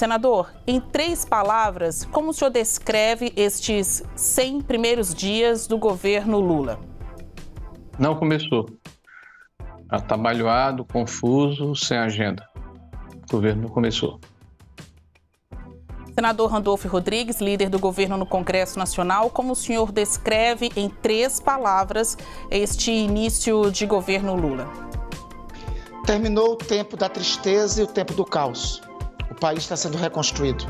Senador, em 3 palavras, como o senhor descreve estes 100 primeiros dias do governo Lula? Não começou. Atabalhoado, confuso, sem agenda. O governo não começou. Senador Randolfo Rodrigues, líder do governo no Congresso Nacional, como o senhor descreve em 3 palavras este início de governo Lula? Terminou o tempo da tristeza e o tempo do caos. O país está sendo reconstruído.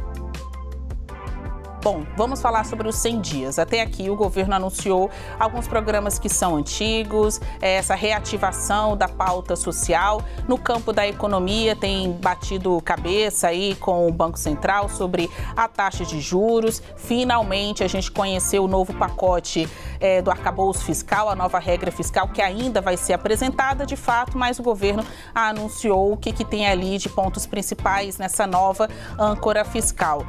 Bom, vamos falar sobre os 100 dias. Até aqui o governo anunciou alguns programas que são antigos, essa reativação da pauta social. No campo da economia tem batido cabeça aí com o Banco Central sobre a taxa de juros. Finalmente a gente conheceu o novo pacote do arcabouço fiscal, a nova regra fiscal que ainda vai ser apresentada de fato, mas o governo anunciou o que tem ali de pontos principais nessa nova âncora fiscal.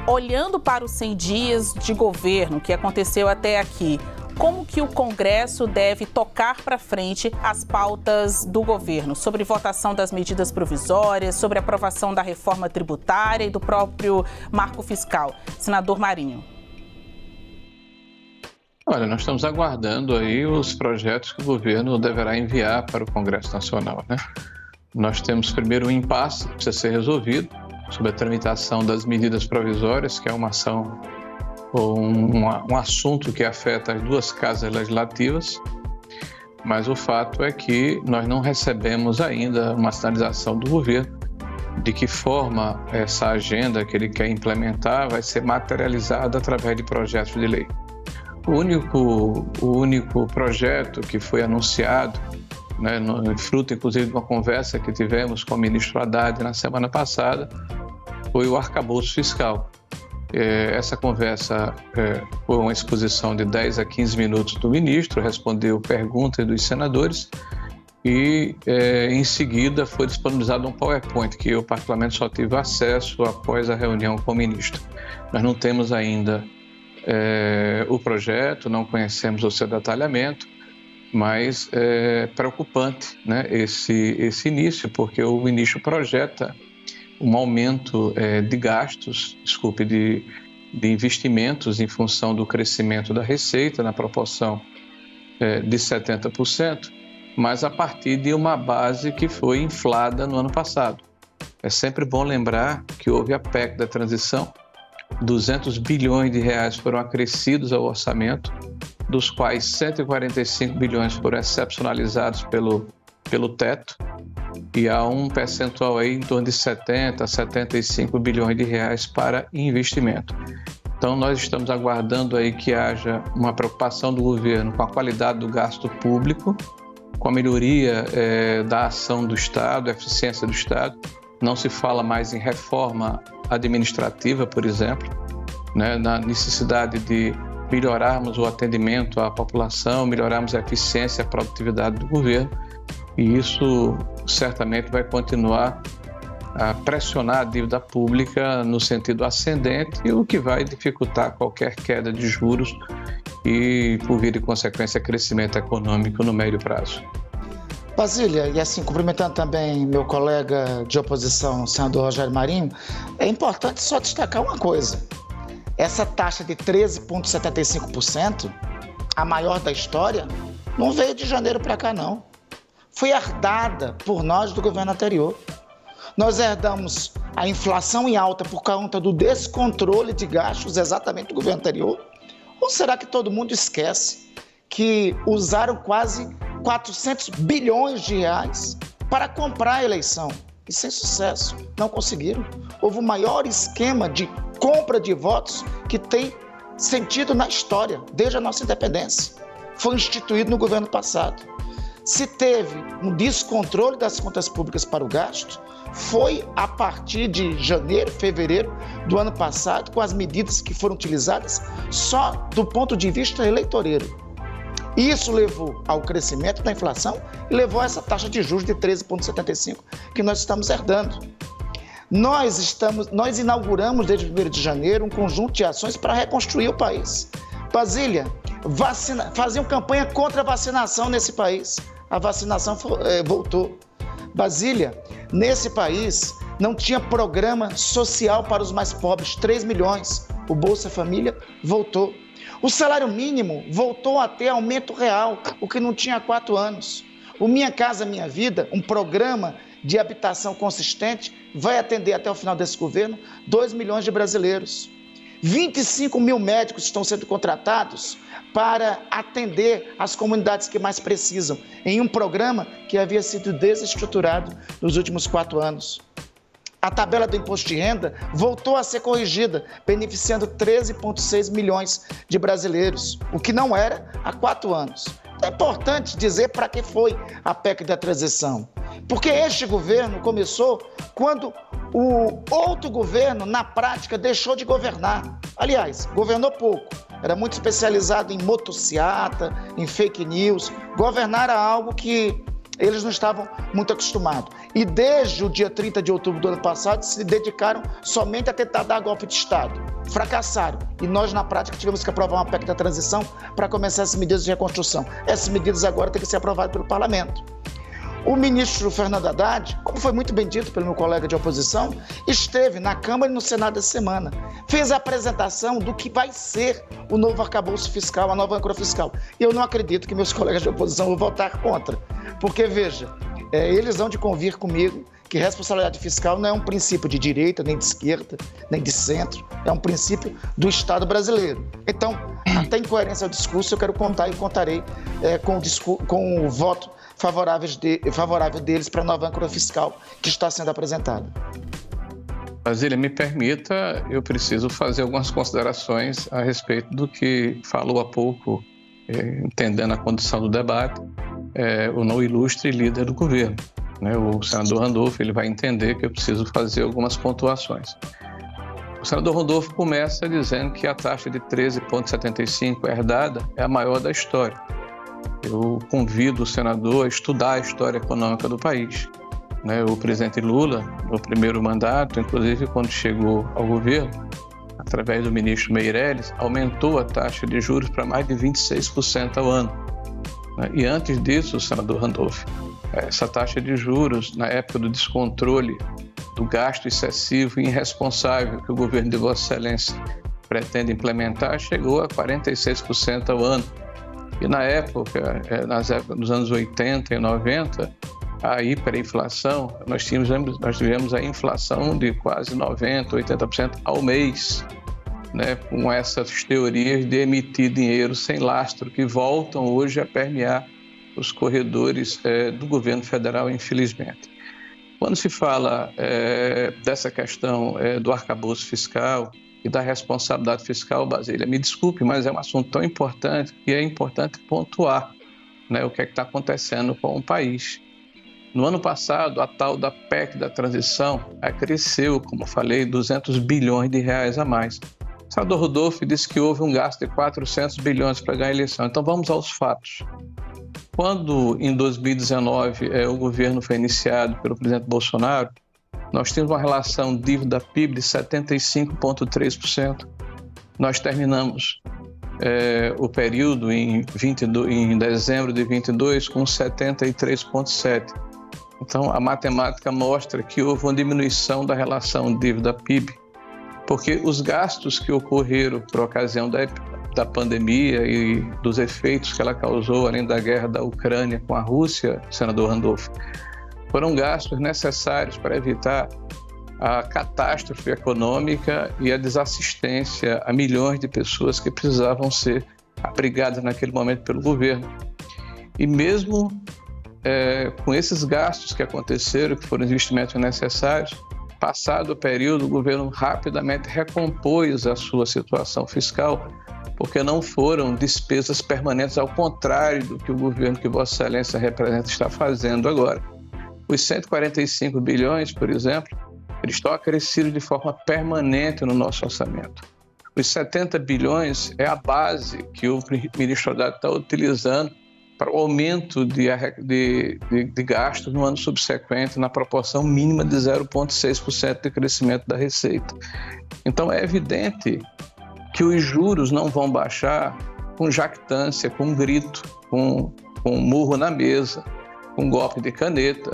Olhando para os 100 dias de governo que aconteceu até aqui, como que o Congresso deve tocar para frente as pautas do governo sobre votação das medidas provisórias, sobre aprovação da reforma tributária e do próprio marco fiscal? Senador Marinho. Olha, nós estamos aguardando aí os projetos que o governo deverá enviar para o Congresso Nacional, né? Nós temos primeiro um impasse que precisa ser resolvido sobre a tramitação das medidas provisórias, que é uma ação ou um assunto que afeta as 2 casas legislativas, mas o fato é que nós não recebemos ainda uma sinalização do governo de que forma essa agenda que ele quer implementar vai ser materializada através de projetos de lei. O único projeto que foi anunciado, né, fruto inclusive de uma conversa que tivemos com o ministro Haddad na semana passada, foi o arcabouço fiscal. Essa conversa foi uma exposição de 10 a 15 minutos do ministro, respondeu perguntas dos senadores e em seguida foi disponibilizado um PowerPoint que eu particularmente só tive acesso após a reunião com o ministro. Nós não temos ainda o projeto, não conhecemos o seu detalhamento, mas é preocupante, né, esse início, porque o ministro projeta um aumento de gastos, de investimentos em função do crescimento da receita na proporção de 70%, mas a partir de uma base que foi inflada no ano passado. É sempre bom lembrar que houve a PEC da transição, 200 bilhões de reais foram acrescidos ao orçamento, dos quais 145 bilhões foram excepcionalizados pelo teto, e há um percentual aí em torno de 70 a 75 bilhões de reais para investimento. Então nós estamos aguardando aí que haja uma preocupação do governo com a qualidade do gasto público, com a melhoria da ação do Estado, a eficiência do Estado. Não se fala mais em reforma administrativa, por exemplo, né, na necessidade de melhorarmos o atendimento à população, melhorarmos a eficiência e a produtividade do governo, e isso certamente vai continuar a pressionar a dívida pública no sentido ascendente, o que vai dificultar qualquer queda de juros e, por via de consequência, crescimento econômico no médio prazo. Basília, e assim, cumprimentando também meu colega de oposição, o senador Rogério Marinho, é importante só destacar uma coisa. Essa taxa de 13,75%, a maior da história, não veio de janeiro para cá, não. Foi herdada por nós do governo anterior. Nós herdamos a inflação em alta por conta do descontrole de gastos exatamente do governo anterior? Ou será que todo mundo esquece que usaram quase 400 bilhões de reais para comprar a eleição? E sem sucesso, não conseguiram. Houve o maior esquema de compra de votos que tem sentido na história, desde a nossa independência. Foi instituído no governo passado. Se teve um descontrole das contas públicas para o gasto, foi a partir de janeiro, fevereiro do ano passado, com as medidas que foram utilizadas só do ponto de vista eleitoreiro. Isso levou ao crescimento da inflação e levou a essa taxa de juros de 13,75% que nós estamos herdando. Nós inauguramos desde 1º de janeiro um conjunto de ações para reconstruir o país. Basília, faziam campanha contra a vacinação nesse país. A vacinação voltou. Basília, nesse país não tinha programa social para os mais pobres, 3 milhões. O Bolsa Família voltou. O salário mínimo voltou a ter aumento real, o que não tinha há 4 anos. O Minha Casa Minha Vida, um programa de habitação consistente, vai atender até o final desse governo 2 milhões de brasileiros. 25 mil médicos estão sendo contratados para atender as comunidades que mais precisam, em um programa que havia sido desestruturado nos últimos 4 anos. A tabela do imposto de renda voltou a ser corrigida, beneficiando 13,6 milhões de brasileiros, o que não era há 4 anos. É importante dizer para que foi a PEC da transição, porque este governo começou quando o outro governo, na prática, deixou de governar. Aliás, governou pouco, era muito especializado em motociata, em fake news. Governar era algo que eles não estavam muito acostumados. E desde o dia 30 de outubro do ano passado se dedicaram somente a tentar dar golpe de Estado. Fracassaram. E nós, na prática, tivemos que aprovar uma PEC da transição para começar essas medidas de reconstrução. Essas medidas agora têm que ser aprovadas pelo Parlamento. O ministro Fernando Haddad, como foi muito bem dito pelo meu colega de oposição, esteve na Câmara e no Senado essa semana. Fez a apresentação do que vai ser o novo arcabouço fiscal, a nova âncora fiscal. E eu não acredito que meus colegas de oposição vão votar contra. Porque, veja, eles vão de convir comigo que responsabilidade fiscal não é um princípio de direita, nem de esquerda, nem de centro. É um princípio do Estado brasileiro. Então, até em coerência ao discurso, eu quero contar e contarei com o voto favorável deles para a nova âncora fiscal que está sendo apresentada. Brasília, me permita, eu preciso fazer algumas considerações a respeito do que falou há pouco, entendendo a condição do debate, o não ilustre líder do governo. O senador Randolfo, ele vai entender que eu preciso fazer algumas pontuações. O senador Randolfo começa dizendo que a taxa de 13,75 herdada é a maior da história. Eu convido o senador a estudar a história econômica do país. O presidente Lula, no primeiro mandato, inclusive quando chegou ao governo, através do ministro Meirelles, aumentou a taxa de juros para mais de 26% ao ano. E antes disso, senador Randolfo, essa taxa de juros, na época do descontrole, do gasto excessivo e irresponsável que o governo de Vossa Excelência pretende implementar, chegou a 46% ao ano. E na época, nos anos 80 e 90, a hiperinflação, nós tivemos a inflação de quase 90%, 80% ao mês, com essas teorias de emitir dinheiro sem lastro, que voltam hoje a permear os corredores do governo federal, infelizmente. Quando se fala dessa questão do arcabouço fiscal e da responsabilidade fiscal, Brasília, me desculpe, mas é um assunto tão importante que é importante pontuar o que está acontecendo com o país. No ano passado, a tal da PEC da transição cresceu, como falei, 200 bilhões de reais a mais. O senador Rodolfo disse que houve um gasto de 400 bilhões para ganhar a eleição. Então vamos aos fatos. Quando, em 2019, o governo foi iniciado pelo presidente Bolsonaro, nós tínhamos uma relação dívida-PIB de 75,3%. Nós terminamos o período em dezembro de 22 com 73,7%. Então, a matemática mostra que houve uma diminuição da relação dívida-PIB, porque os gastos que ocorreram por ocasião da pandemia e dos efeitos que ela causou, além da guerra da Ucrânia com a Rússia, senador Randolfo, foram gastos necessários para evitar a catástrofe econômica e a desassistência a milhões de pessoas que precisavam ser abrigadas naquele momento pelo governo. E mesmo com esses gastos que aconteceram, que foram investimentos necessários, passado o período, o governo rapidamente recompôs a sua situação fiscal, porque não foram despesas permanentes, ao contrário do que o governo que Vossa Excelência representa está fazendo agora. Os 145 bilhões, por exemplo, eles estão acrescidos de forma permanente no nosso orçamento. Os 70 bilhões é a base que o ministro Haddad está utilizando para o aumento de gastos no ano subsequente, na proporção mínima de 0,6% de crescimento da receita. Então é evidente que os juros não vão baixar com jactância, com grito, com murro na mesa, com golpe de caneta.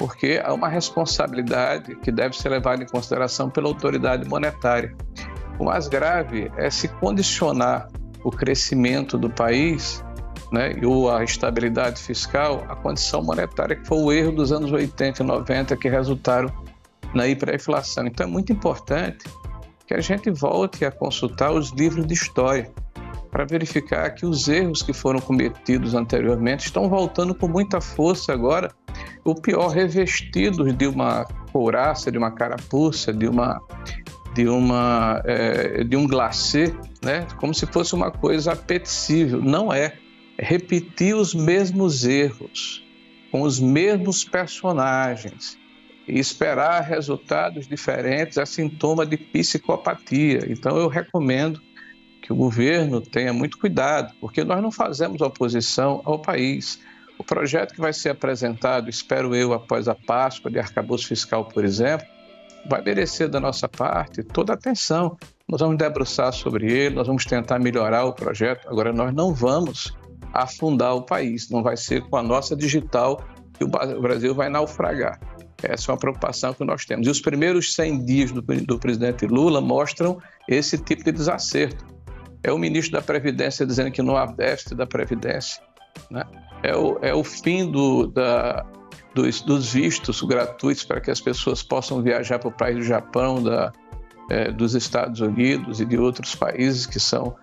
porque há uma responsabilidade que deve ser levada em consideração pela autoridade monetária. O mais grave é se condicionar o crescimento do país, né, ou a estabilidade fiscal, à condição monetária, que foi o erro dos anos 80 e 90 que resultaram na hiperinflação. Então é muito importante que a gente volte a consultar os livros de história para verificar que os erros que foram cometidos anteriormente estão voltando com muita força agora, o pior, revestidos de uma couraça, de uma carapuça, de um glacê, né? Como se fosse uma coisa apetecível. Não é. É repetir os mesmos erros, com os mesmos personagens, e esperar resultados diferentes é sintoma de psicopatia. Então eu recomendo que o governo tenha muito cuidado, porque nós não fazemos oposição ao país. O projeto que vai ser apresentado, espero eu, após a Páscoa, de arcabouço fiscal, por exemplo, vai merecer da nossa parte toda a atenção. Nós vamos debruçar sobre ele, nós vamos tentar melhorar o projeto. Agora, nós não vamos afundar o país, não vai ser com a nossa digital que o Brasil vai naufragar. Essa é uma preocupação que nós temos. E os primeiros 100 dias do presidente Lula mostram esse tipo de desacerto. É o ministro da Previdência dizendo que não há déficit da Previdência, né? É o fim dos vistos gratuitos para que as pessoas possam viajar para o país do Japão, dos Estados Unidos e de outros países que são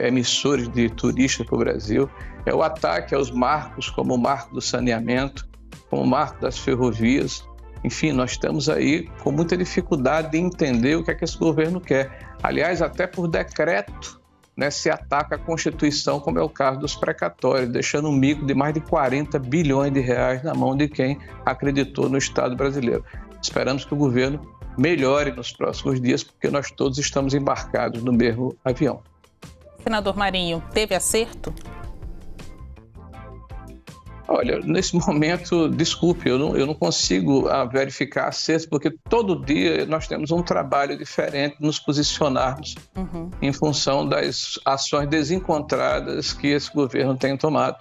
emissores de turistas para o Brasil. É o ataque aos marcos, como o marco do saneamento, como o marco das ferrovias. Enfim, nós estamos aí com muita dificuldade de entender o que é que esse governo quer. Aliás, até por decreto, né, se ataca a Constituição, como é o caso dos precatórios, deixando um mico de mais de 40 bilhões de reais na mão de quem acreditou no Estado brasileiro. Esperamos que o governo melhore nos próximos dias, porque nós todos estamos embarcados no mesmo avião. Senador Marinho, teve acerto? Olha, nesse momento, desculpe, eu não consigo verificar acerto, porque todo dia nós temos um trabalho diferente de nos posicionarmos em função das ações desencontradas que esse governo tem tomado.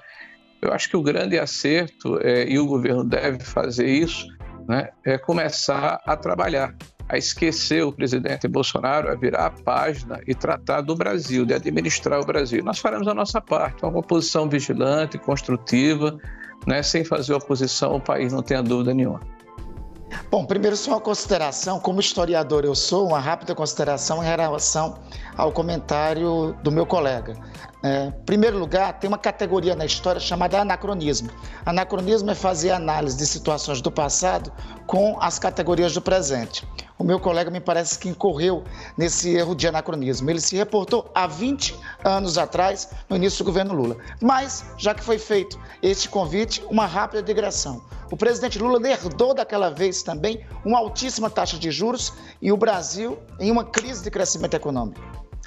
Eu acho que o grande acerto, e o governo deve fazer isso, né, é começar a trabalhar, a esquecer o presidente Bolsonaro, a virar a página e tratar do Brasil, de administrar o Brasil. Nós faremos a nossa parte, uma oposição vigilante, construtiva, né, sem fazer oposição ao país, não tenha dúvida nenhuma. Bom, primeiro só uma consideração, como historiador eu sou, uma rápida consideração em relação ao comentário do meu colega. Em primeiro lugar, tem uma categoria na história chamada anacronismo. Anacronismo é fazer análise de situações do passado com as categorias do presente. O meu colega me parece que incorreu nesse erro de anacronismo. Ele se reportou há 20 anos atrás, no início do governo Lula. Mas, já que foi feito este convite, uma rápida digressão. O presidente Lula herdou daquela vez também uma altíssima taxa de juros e o Brasil em uma crise de crescimento econômico.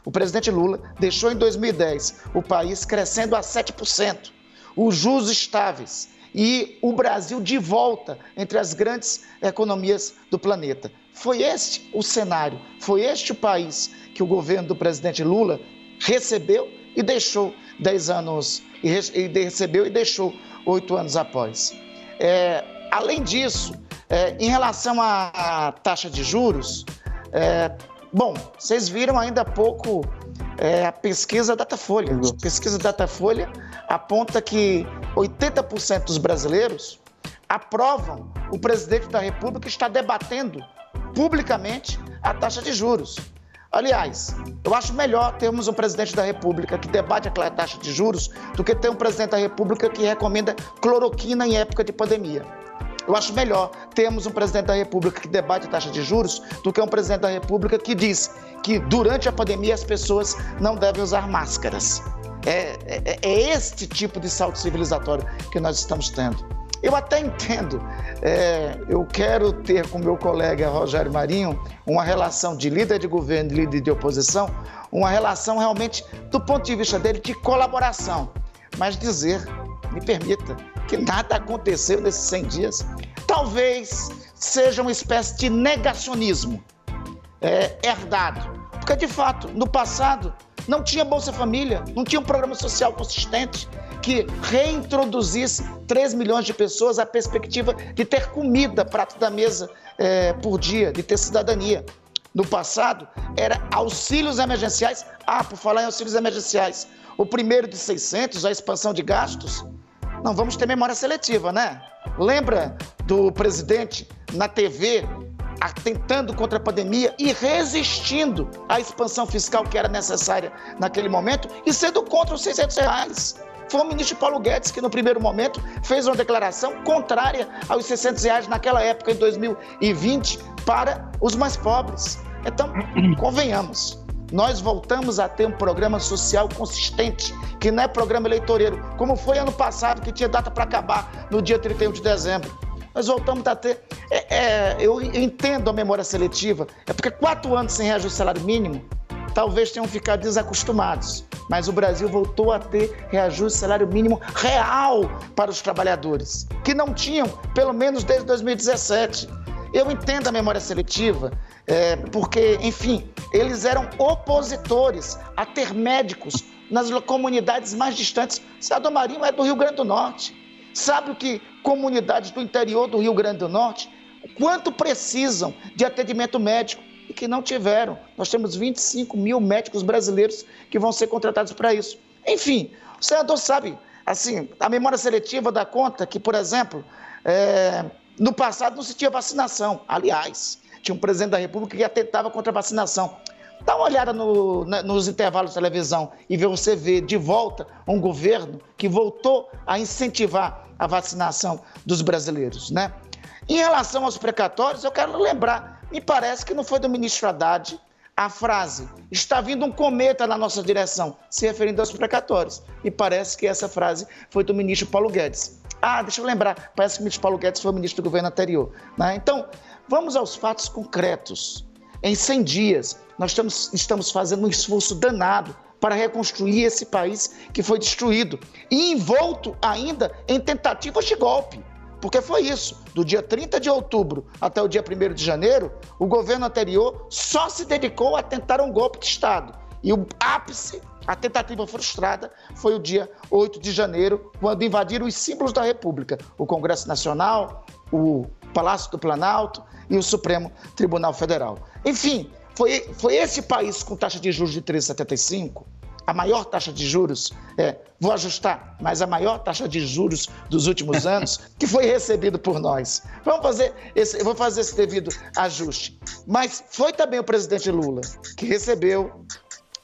O presidente Lula deixou em 2010 o país crescendo a 7%, os juros estáveis e o Brasil de volta entre as grandes economias do planeta. Foi este o cenário, foi este o país que o governo do presidente Lula recebeu e deixou 10 anos, e recebeu e deixou 8 anos após. Além disso, em relação à taxa de juros, bom, vocês viram ainda há pouco a pesquisa Datafolha. A pesquisa Datafolha aponta que 80% dos brasileiros aprovam o presidente da República está debatendo publicamente a taxa de juros. Aliás, eu acho melhor termos um presidente da República que debate a taxa de juros do que ter um presidente da República que recomenda cloroquina em época de pandemia. Eu acho melhor termos um presidente da República que debate a taxa de juros do que um presidente da República que diz que durante a pandemia as pessoas não devem usar máscaras. É este tipo de salto civilizatório que nós estamos tendo. Eu até entendo, eu quero ter com meu colega Rogério Marinho uma relação de líder de governo e líder de oposição, uma relação realmente, do ponto de vista dele, de colaboração. Mas dizer, me permita, que nada aconteceu nesses 100 dias, talvez seja uma espécie de negacionismo herdado. Porque, de fato, no passado, não tinha Bolsa Família, não tinha um programa social consistente que reintroduzisse 3 milhões de pessoas à perspectiva de ter comida, prato da mesa por dia, de ter cidadania. No passado, era auxílios emergenciais. Por falar em auxílios emergenciais, o primeiro de 600, a expansão de gastos, não vamos ter memória seletiva, né? Lembra do presidente na TV atentando contra a pandemia e resistindo à expansão fiscal que era necessária naquele momento e sendo contra os R$600. Foi o ministro Paulo Guedes que, no primeiro momento, fez uma declaração contrária aos R$600 naquela época, em 2020, para os mais pobres. Então, convenhamos, nós voltamos a ter um programa social consistente, que não é programa eleitoreiro, como foi ano passado, que tinha data para acabar no dia 31 de dezembro. Nós voltamos a ter... eu entendo a memória seletiva, é porque 4 anos sem reajuste salário mínimo, talvez tenham ficado desacostumados, mas o Brasil voltou a ter reajuste salário mínimo real para os trabalhadores, que não tinham, pelo menos desde 2017. Eu entendo a memória seletiva, porque, enfim, eles eram opositores a ter médicos nas comunidades mais distantes. Sado Marinho é do Rio Grande do Norte. Sabe o que comunidades do interior do Rio Grande do Norte, quanto precisam de atendimento médico e que não tiveram? Nós temos 25 mil médicos brasileiros que vão ser contratados para isso. Enfim, o senador sabe, assim, a memória seletiva dá conta que, por exemplo, no passado não se tinha vacinação. Aliás, tinha um presidente da República que atentava contra a vacinação. Dá uma olhada nos intervalos de televisão e você vê de volta um governo que voltou a incentivar a vacinação dos brasileiros, né? Em relação aos precatórios, eu quero lembrar, me parece que não foi do ministro Haddad a frase "está vindo um cometa na nossa direção", se referindo aos precatórios. Me parece que essa frase foi do ministro Paulo Guedes. Deixa eu lembrar, parece que o ministro Paulo Guedes foi o ministro do governo anterior, né? Então, vamos aos fatos concretos. Em 100 dias, nós estamos fazendo um esforço danado para reconstruir esse país que foi destruído e envolto ainda em tentativas de golpe. Porque foi isso, do dia 30 de outubro até o dia 1º de janeiro, o governo anterior só se dedicou a tentar um golpe de Estado. E o ápice, a tentativa frustrada, foi o dia 8 de janeiro, quando invadiram os símbolos da República, o Congresso Nacional, o Palácio do Planalto e o Supremo Tribunal Federal. Enfim, foi esse país com taxa de juros de 13,75%, a maior taxa de juros, vou ajustar, mas a maior taxa de juros dos últimos anos, que foi recebido por nós. Eu vou fazer esse devido ajuste. Mas foi também o presidente Lula que recebeu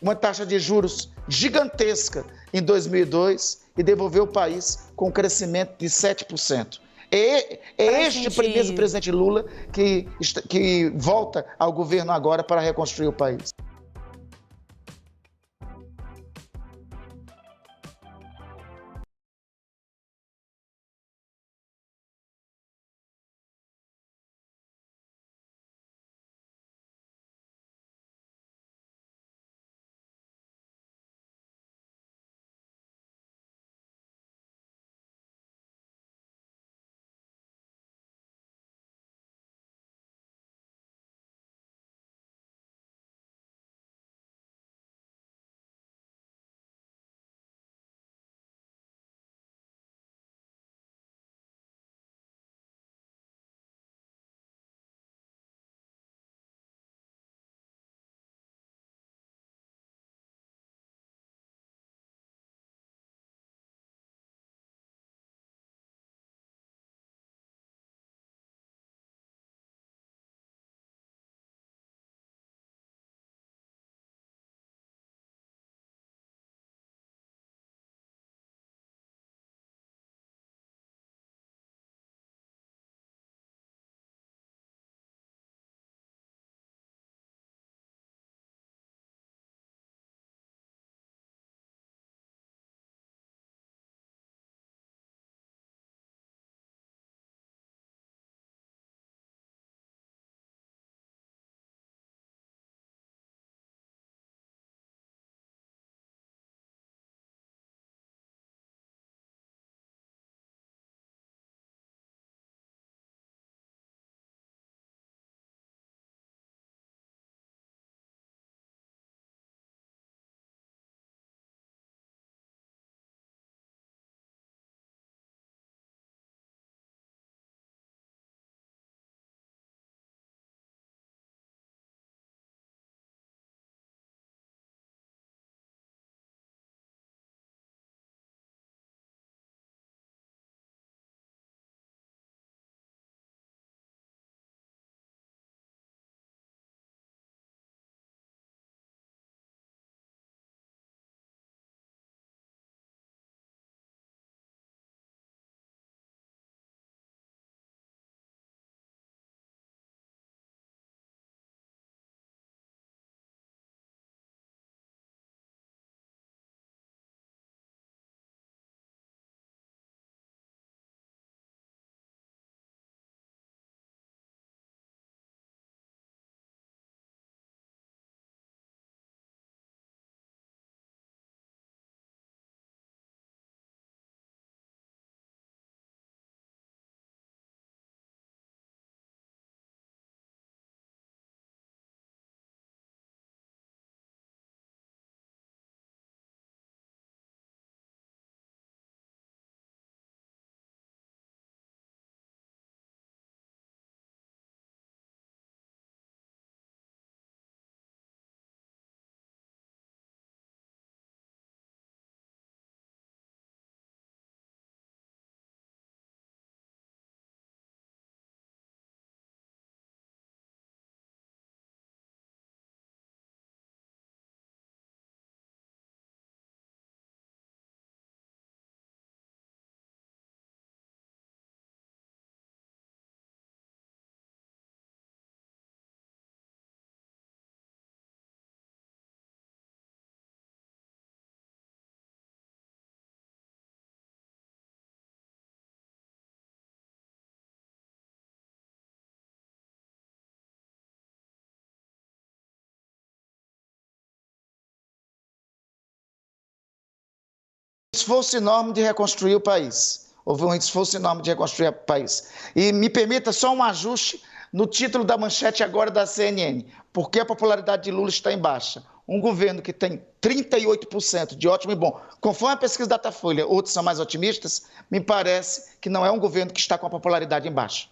uma taxa de juros gigantesca em 2002 e devolveu o país com um crescimento de 7%. Mesmo presidente Lula que volta ao governo agora para reconstruir o país. esforço enorme de reconstruir o país. Houve um esforço enorme de reconstruir o país. E me permita só um ajuste no título da manchete agora da CNN. Por que a popularidade de Lula está em baixa? Um governo que tem 38% de ótimo e bom, conforme a pesquisa Datafolha, outros são mais otimistas, me parece que não é um governo que está com a popularidade em baixa.